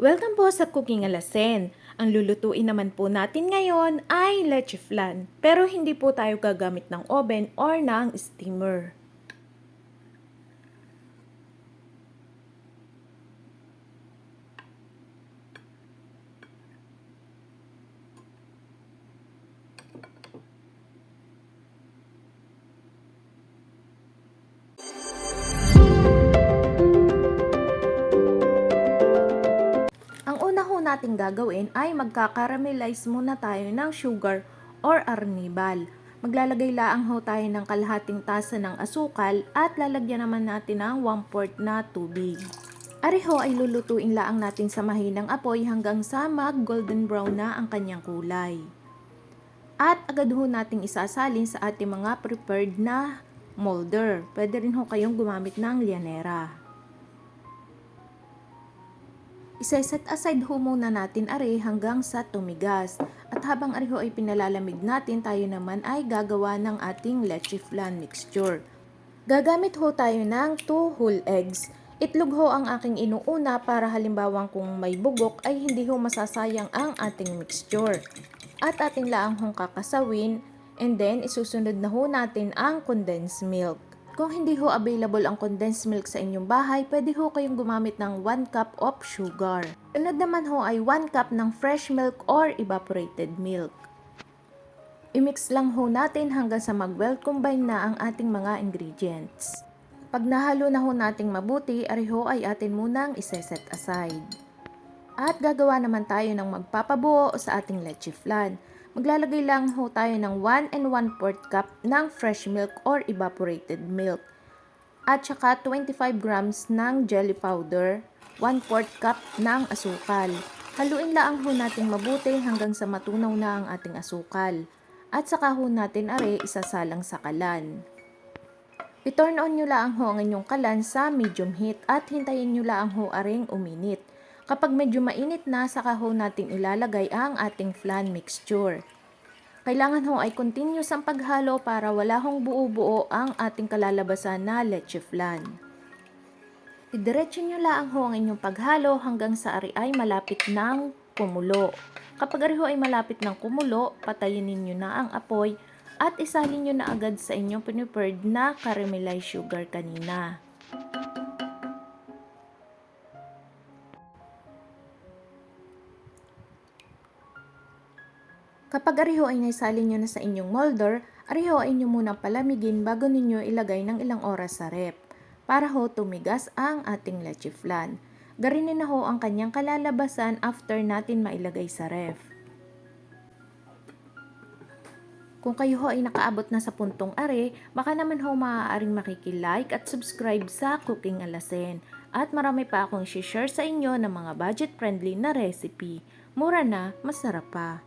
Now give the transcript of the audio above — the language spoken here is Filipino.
Welcome po sa Cooking Alasen. Ang lulutuin naman po natin ngayon ay leche flan. Pero hindi po tayo gagamit ng oven or ng steamer. Ang una ho nating gagawin ay magkakaramelize muna tayo ng sugar or arnibal. Maglalagay laang ho tayo ng kalahating tasa ng asukal at lalagyan naman natin ng 1/4 na tubig. Areho ay lulutuin laang natin sa mahinang apoy hanggang sa mag golden brown na ang kanyang kulay. At agad ho nating isasalin sa ating mga prepared na molder. Pwede rin ho kayong gumamit ng lianera. Isa-set aside ho muna natin are hanggang sa tumigas. At habang areho ay pinalalamig natin, tayo naman ay gagawa ng ating leche flan mixture. Gagamit ho tayo ng 2 whole eggs. Itlog ho ang aking inuuna para halimbawang kung may bugok ay hindi ho masasayang ang ating mixture. At ating laang hong kakasawin and then isusunod na ho natin ang condensed milk. Kung hindi ho available ang condensed milk sa inyong bahay, pwede ho kayong gumamit ng 1 cup of sugar. Sunod naman ho ay 1 cup ng fresh milk or evaporated milk. I-mix lang ho natin hanggang sa mag-well combine na ang ating mga ingredients. Pag nahalo na ho nating mabuti, areho ay atin munang iseset aside. At gagawa naman tayo ng magpapabuo sa ating leche flan. Maglalagay lang ho tayo ng 1 1/4 cup ng fresh milk or evaporated milk. At saka 25 grams ng jelly powder, 1/4 cup ng asukal. Haluin lang ho natin mabuti hanggang sa matunaw na ang ating asukal. At saka ho natin are isasalang sa kalan. I-turn on nyo lang ho ang inyong kalan sa medium heat at hintayin nyo lang ho aring uminit. Kapag medyo mainit na, saka ho natin ilalagay ang ating flan mixture. Kailangan ho ay continuous ang paghalo para wala hong buo-buo ang ating kalalabasan na leche flan. Idiretso nyo lang ho ang inyong paghalo hanggang sa ari ay malapit ng kumulo. Kapag ari ho ay malapit ng kumulo, patayin ninyo na ang apoy at isalin nyo na agad sa inyong prepared na caramelized sugar kanina. Kapag ariho ay naisalin nyo na sa inyong molder, ariho ay inyo munang palamigin bago ninyo ilagay ng ilang oras sa ref para ho tumigas ang ating leche flan. Garinin na ho ang kanyang kalalabasan after natin mailagay sa ref. Kung kayo ho ay nakaabot na sa puntong are, baka naman ho maaaring makikilike at subscribe sa Cooking Alasen. At marami pa akong share sa inyo ng mga budget-friendly na recipe. Mura na, masarap pa.